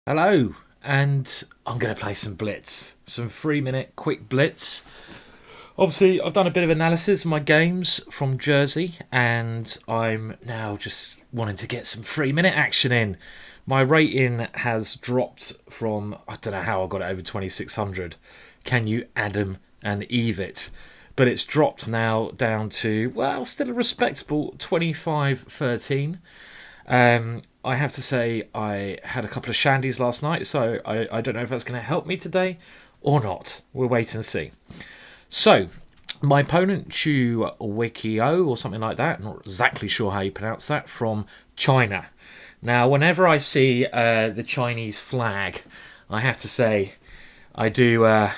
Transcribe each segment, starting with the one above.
Hello, and I'm going to play some Blitz. Some 3 minute quick Blitz. Obviously, I've done a bit of analysis of my games from Jersey, and I'm now just wanting to get some 3 minute action in. My rating has dropped from, I don't know how I got it over 2600. Can you Adam and Eve it? But it's dropped now down to, well, still a respectable 2513. I have to say I had a couple of shandies last night, so I don't know if that's going to help me today or not. We'll wait and see. So, my opponent, Chu Wikio, or something like that, not exactly sure how you pronounce that, from China. Now, whenever I see the Chinese flag, I have to say I do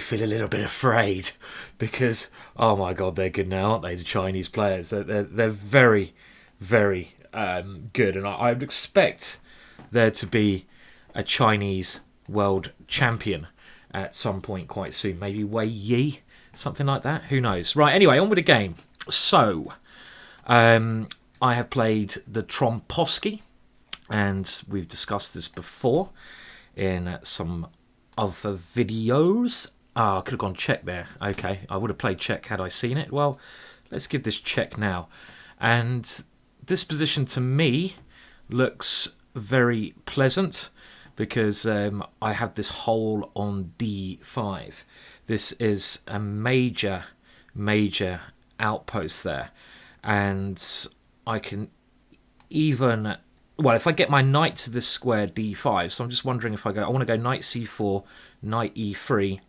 feel a little bit afraid because, oh my god, they're good now, aren't they, the Chinese players? They're very, very good, and I would expect there to be a Chinese world champion at some point quite soon. Maybe Wei Yi, something like that. Who knows? Right, anyway, on with the game. So, I have played the Tromposky, and we've discussed this before in some other videos. I could have gone check there. Okay, I would have played check had I seen it. Well, let's give this check now. And this position to me looks very pleasant because I have this hole on d5. This is a major outpost there, and I can even, well, if I get my knight to this square d5, so I'm just wondering if I want to go knight c4, knight e3,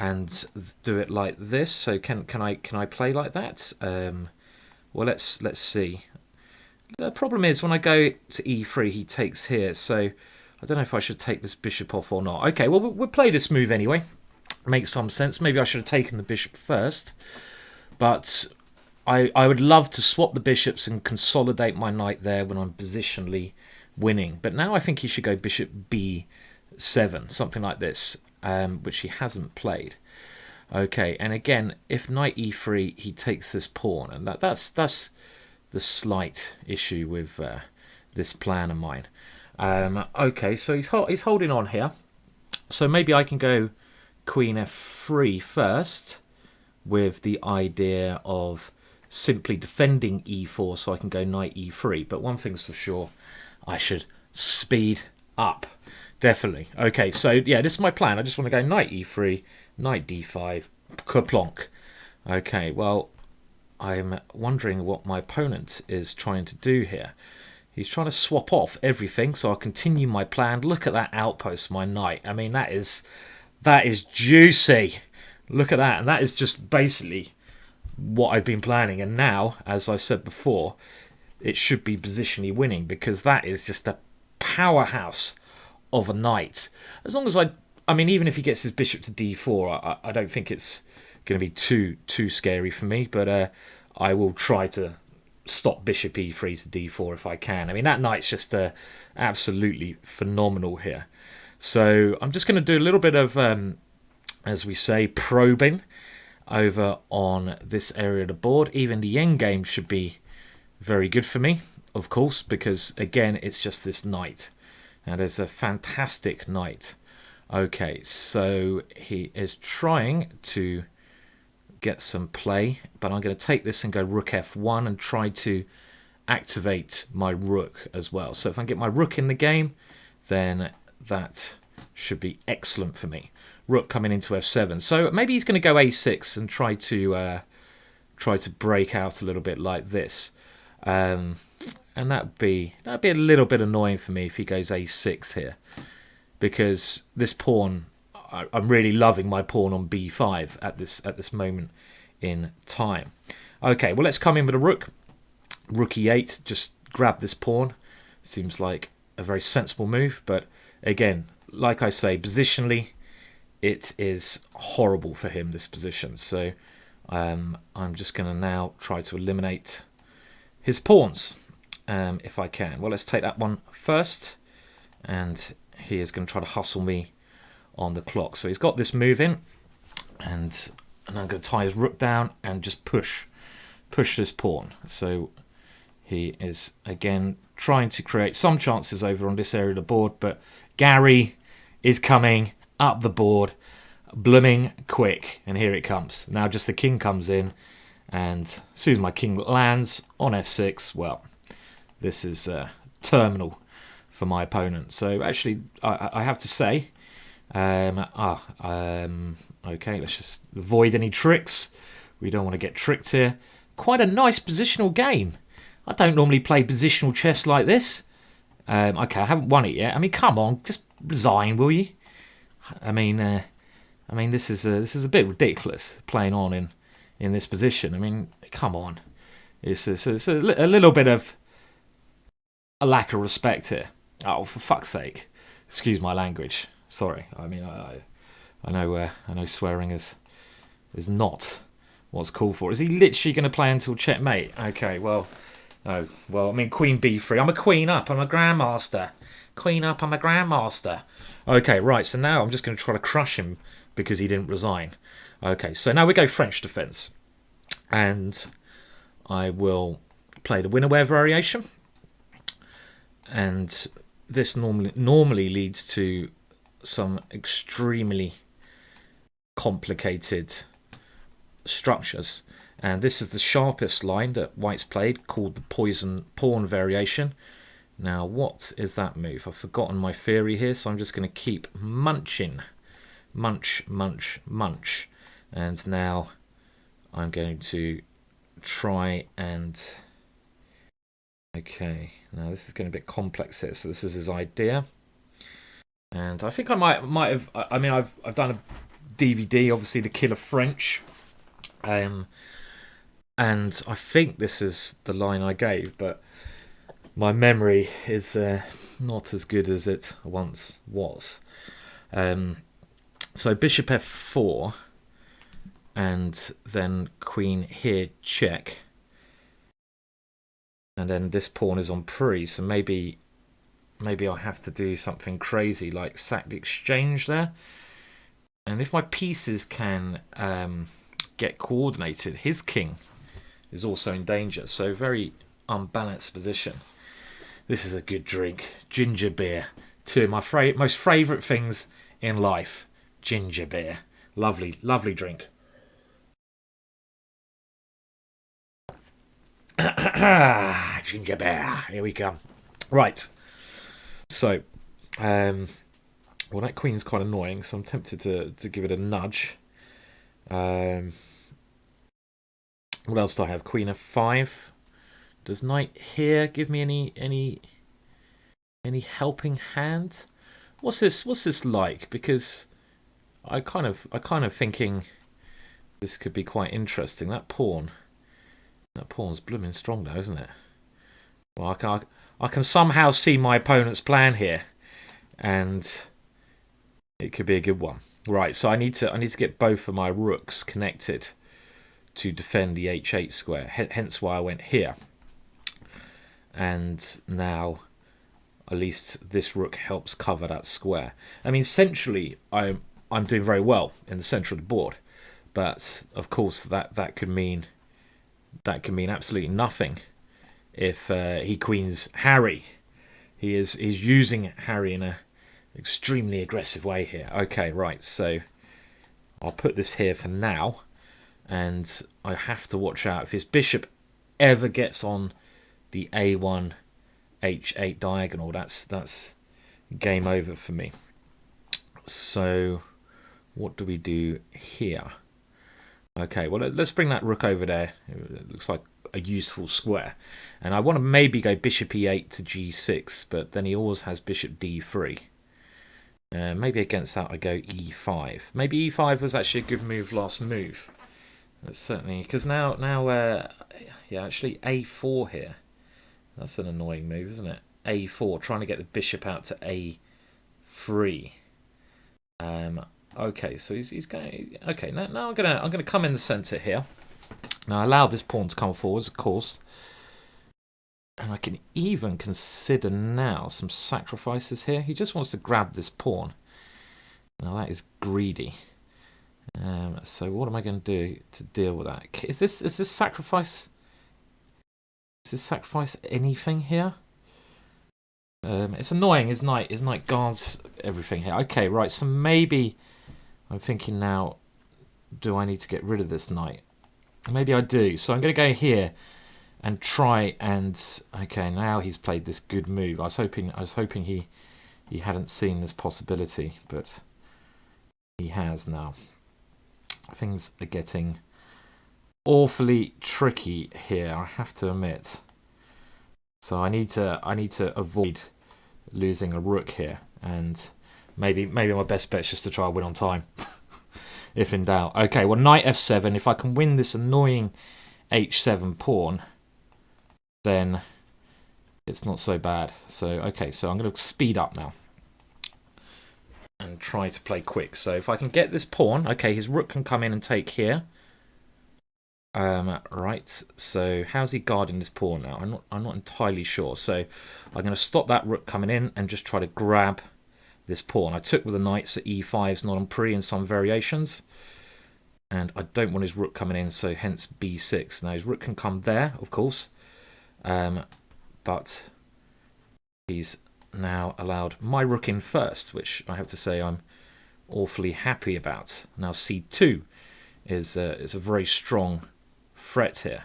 and do it like this. So can I play like that? Well, let's see. The problem is when I go to e3, he takes here, so I don't know if I should take this bishop off or not. Okay, well, we'll play this move anyway. Makes some sense. Maybe I should have taken the bishop first, but I would love to swap the bishops and consolidate my knight there when I'm positionally winning. But now I think he should go bishop b7, something like this, which he hasn't played. Okay, and again, if knight e3, he takes this pawn, and that's the slight issue with this plan of mine. Okay, so he's holding on here. So maybe I can go queen f3 first with the idea of simply defending e4 so I can go knight e3. But one thing's for sure, I should speed up. Definitely. Okay, so yeah, this is my plan. I just want to go knight e3, knight d5, kerplonk. Okay, well, I'm wondering what my opponent is trying to do here. He's trying to swap off everything, so I'll continue my plan. Look at that outpost, my knight. I mean, that is juicy. Look at that, and that is just basically what I've been planning. And now, as I said before, it should be positionally winning because that is just a powerhouse of a knight. As long as I mean, even if he gets his bishop to d4, I don't think it's going to be too scary for me, but I will try to stop bishop e3 to d4 if I can. I mean, that knight's just absolutely phenomenal here. So I'm just going to do a little bit of, as we say, probing over on this area of the board. Even the endgame should be very good for me, of course, because again, it's just this knight. And there's a fantastic knight. Okay, so he is trying to get some play, but I'm going to take this and go rook f1 and try to activate my rook as well. So if I get my rook in the game, then that should be excellent for me. Rook coming into f7. So maybe he's going to go a6 and try to break out a little bit like this. And that'd be a little bit annoying for me if he goes a6 here, because this pawn, I'm really loving my pawn on b5 at this moment in time. Okay, well, let's come in with a rook. Rook e8, just grab this pawn. Seems like a very sensible move, but again, like I say, positionally, it is horrible for him, this position. So I'm just going to now try to eliminate his pawns if I can. Well, let's take that one first, and he is going to try to hustle me on the clock. So he's got this move in, and I'm going to tie his rook down and just push this pawn. So He is again trying to create some chances over on this area of the board, but Gary is coming up the board blooming quick, and here it comes. Now just the king comes in, and as soon as my king lands on f6, well, this is terminal for my opponent. So actually, I have to say, okay, let's just avoid any tricks. We don't want to get tricked here. Quite a nice positional game. I don't normally play positional chess like this. Okay, I haven't won it yet. I mean, come on, just resign, will you? I mean, this is a bit ridiculous playing on in this position. I mean, come on, it's a little bit of a lack of respect here. Oh, for fuck's sake! Excuse my language. Sorry. I mean, I know swearing is not what's called for. Is he literally going to play until checkmate? Okay, well. Oh, well, I mean, queen b3. I'm a queen up. I'm a grandmaster. Queen up. I'm a grandmaster. Okay, right. So now I'm just going to try to crush him because he didn't resign. Okay, so now we go French defense. And I will play the winner-ware variation. And this normally leads to some extremely complicated structures. And this is the sharpest line that White's played, called the poison pawn variation. Now, what is that move? I've forgotten my theory here, so I'm just going to keep munching. Munch, munch, munch. And now I'm going to try and... Okay, now this is getting a bit complex here. So this is his idea. And I think I might have... I mean, I've done a DVD, obviously, The Killer French. And I think this is the line I gave, but my memory is not as good as it once was. So bishop f4, and then queen here, check. And then this pawn is on pre, so maybe I have to do something crazy like sack the exchange there. And if my pieces can get coordinated, his king is also in danger. So very unbalanced position. This is a good drink. Ginger beer. Two of my most favourite things in life. Ginger beer. Lovely, lovely drink. Ginger beer. Here we come. Right. So, well, that queen's quite annoying, so I'm tempted to give it a nudge. What else do I have? Queen f5. Does knight here give me any helping hand? What's this like? Because I kind of thinking this could be quite interesting. That pawn's blooming strong though, isn't it? Well, I can somehow see my opponent's plan here, and it could be a good one. Right, so I need to get both of my rooks connected to defend the h8 square, hence why I went here. And now at least this rook helps cover that square. I mean, centrally I'm doing very well in the center of the board, but of course that could mean absolutely nothing if he queens Harry. He's using Harry in a extremely aggressive way here. Okay, right, so I'll put this here for now, and I have to watch out if his bishop ever gets on the a1 h8 diagonal. That's game over for me. So what do we do here? Okay, well, let's bring that rook over there. It looks like a useful square, and I want to maybe go bishop e8 to g6, but then he always has bishop d3. Maybe against that I go e5. Maybe e5 was actually a good move last move. That's certainly, because now yeah, actually a4 here. That's an annoying move, isn't it? a4, trying to get the bishop out to a3. Okay, so he's going. Okay, now I'm gonna come in the center here. Now I allow this pawn to come forwards, of course, and I can even consider now some sacrifices here. He just wants to grab this pawn. Now that is greedy. So what am I going to do to deal with that? Is this sacrifice? Does it sacrifice anything here? It's annoying. His knight guards everything here. Okay, right. So maybe I'm thinking now. Do I need to get rid of this knight? Maybe I do. So I'm going to go here and try and. Okay, now he's played this good move. I was hoping he hadn't seen this possibility, but he has now. Things are getting awfully tricky here, I have to admit. So I need to avoid losing a rook here, and maybe my best bet is just to try and win on time, if in doubt. Okay, well, knight f7. If I can win this annoying h7 pawn, then it's not so bad. So okay, so I'm going to speed up now and try to play quick. So if I can get this pawn, okay, his rook can come in and take here. Right, so how's he guarding this pawn now? I'm not entirely sure. So I'm going to stop that rook coming in and just try to grab this pawn. I took with the knight, so e5's not on pre in some variations. And I don't want his rook coming in, so hence b6. Now his rook can come there, of course. But he's now allowed my rook in first, which I have to say I'm awfully happy about. Now c2 is a very strong threat here,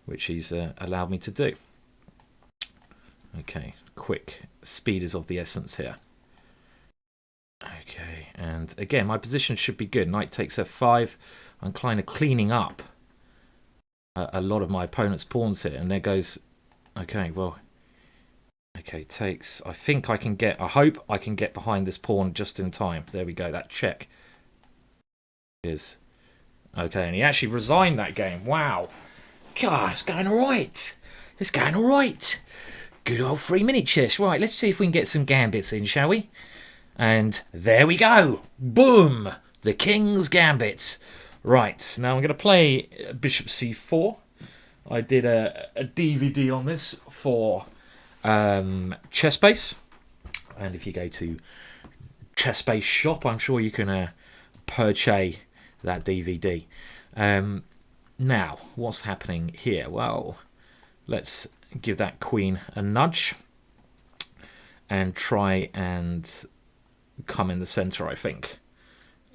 which he's allowed me to do. Okay, quick. Speed is of the essence here. Okay, and again, my position should be good. Knight takes f5. I'm kind of cleaning up a lot of my opponent's pawns here, and there goes. Okay, well, okay, takes. I think I can get. I hope I can get behind this pawn just in time. There we go. That check is okay, and he actually resigned that game. Wow, God, it's going all right. It's going all right. Good old 3-minute chess. Right, let's see if we can get some gambits in, shall we? And there we go. Boom! The King's Gambit. Right, now I'm going to play Bishop c4. I did a DVD on this for ChessBase. And if you go to ChessBase shop, I'm sure you can purchase that DVD. Now, what's happening here? Well, let's give that queen a nudge and try and come in the center, I think.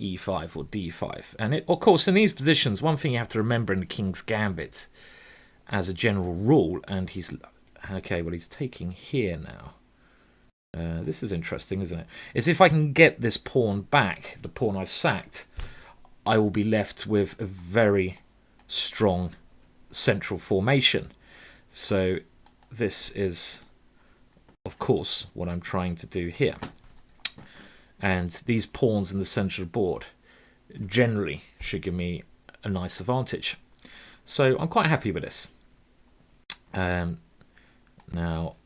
E5 or D5. And of course, in these positions, one thing you have to remember in the King's Gambit as a general rule, and he's okay, well, he's taking here now. This is interesting, isn't it? Is if I can get this pawn back, the pawn I've sacked, I will be left with a very strong central formation. So this is, of course, what I'm trying to do here. And these pawns in the center of the board generally should give me a nice advantage. So I'm quite happy with this. Now,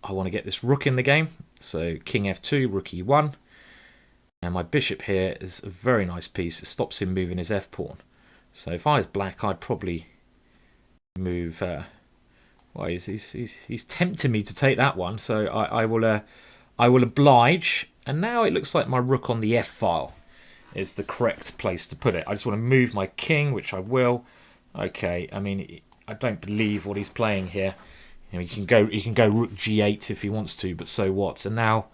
I want to get this rook in the game. So king f2, rook e1. And my bishop here is a very nice piece. It stops him moving his f-pawn. So if I was black, I'd probably move... well, he's tempting me to take that one. So I will oblige. And now it looks like my rook on the f-file is the correct place to put it. I just want to move my king, which I will. Okay, I mean, I don't believe what he's playing here. You know, he can go rook g8 if he wants to, but so what? And now,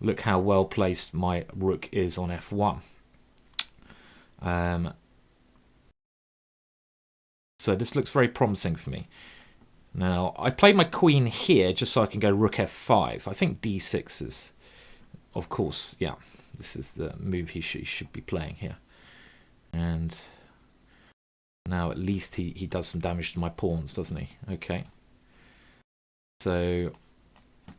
look how well placed my rook is on f1. So this looks very promising for me. Now, I played my queen here just so I can go rook f5. I think d6 is, of course, yeah, this is the move he should be playing here. And now at least he does some damage to my pawns, doesn't he? Okay. So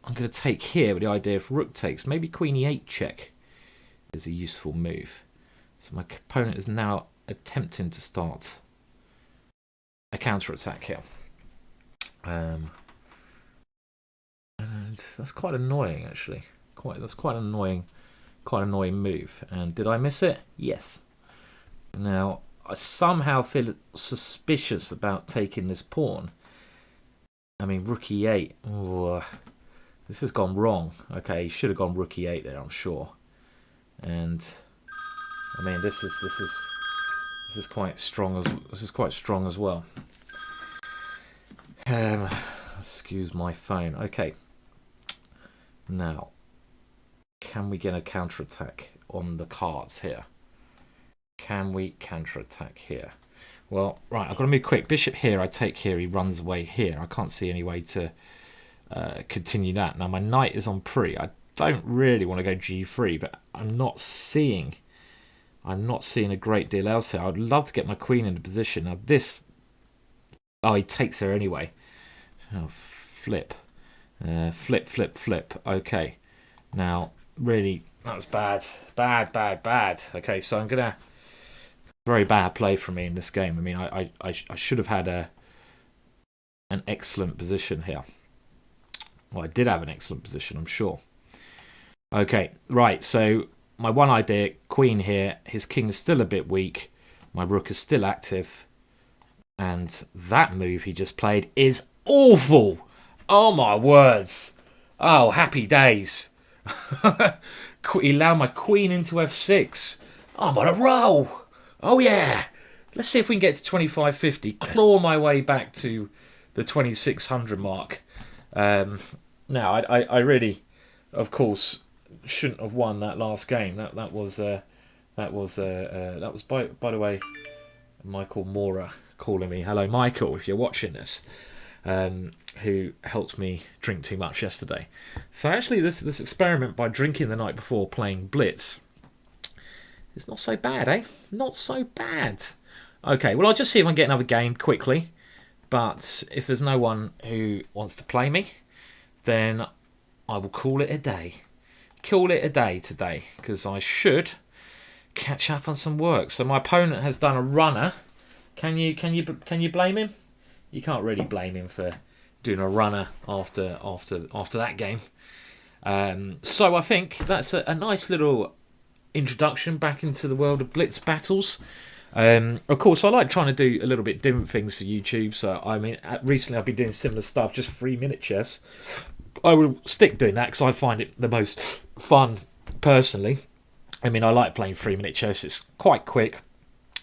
I'm going to take here with the idea if rook takes, maybe queen e8 check is a useful move. So my opponent is now attempting to start a counter-attack here. And that's quite annoying, actually. That's quite an annoying move. And did I miss it? Yes. Now I somehow feel suspicious about taking this pawn. I mean, rook e8. Ooh, this has gone wrong. Okay, he should have gone rook e8 there, I'm sure. And I mean, this is quite strong as well. Excuse my phone. Okay. Now, can we get a counter-attack on the cards here? Can we counter-attack here? Well, right, I've got to move quick. Bishop here, I take here, he runs away here. I can't see any way to continue that. Now, my knight is on pre. I don't really want to go g3, but I'm not seeing a great deal else here. I'd love to get my queen into position. Now, this... Oh, he takes her anyway. Oh, flip. Flip, flip, flip. Okay. Now, really, that was bad. Bad, bad, bad. Okay, so I'm going to... Very bad play from me in this game. I mean, I should have had an excellent position here. Well, I did have an excellent position, I'm sure. Okay, right, so my one idea, queen here. His king is still a bit weak. My rook is still active. And that move he just played is awful. Oh, my words. Oh, happy days. He allowed my queen into f6. I'm on a roll. Oh, yeah. Let's see if we can get to 2550. Claw my way back to the 2600 mark. Now, I really, of course, shouldn't have won that last game. That was by the way, Michael Mora calling me. Hello, Michael, if you're watching this. Who helped me drink too much yesterday. So actually, this experiment by drinking the night before playing Blitz, it's not so bad, eh? Not so bad. Okay, well, I'll just see if I can get another game quickly. But if there's no one who wants to play me, then I will call it a day. Call it a day today, because I should catch up on some work. So my opponent has done a runner. Can you blame him? You can't really blame him for doing a runner after that game. So I think that's a nice little introduction back into the world of Blitz battles. Of course, I like trying to do a little bit different things for YouTube. So I mean, recently I've been doing similar stuff, just 3-minute chess. I will stick doing that because I find it the most fun personally. I mean, I like playing 3-minute chess. It's quite quick,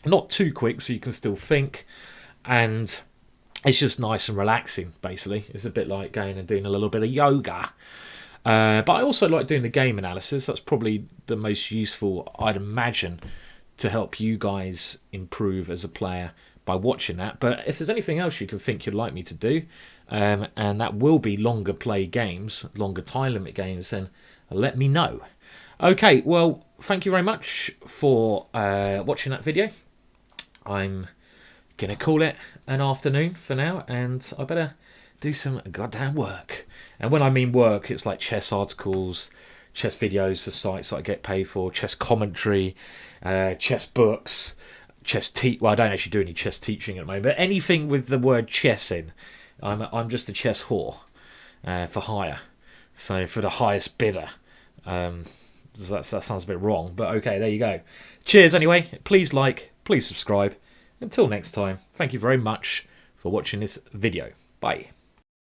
not too quick, so you can still think, and it's just nice and relaxing. Basically, it's a bit like going and doing a little bit of yoga. But I also like doing the game analysis. That's probably the most useful, I'd imagine, to help you guys improve as a player by watching that. But if there's anything else you can think you'd like me to do, and that will be longer play games, longer time limit games, then let me know. Okay, well, thank you very much for watching that video. I'm going to call it an afternoon for now, and I better do some goddamn work. And when I mean work, it's like chess articles, chess videos for sites that I get paid for, chess commentary, chess books, well, I don't actually do any chess teaching at the moment, but anything with the word chess in. I'm just a chess whore for hire. So for the highest bidder. That sounds a bit wrong, but okay, there you go. Cheers anyway. Please like, please subscribe. Until next time, thank you very much for watching this video. Bye.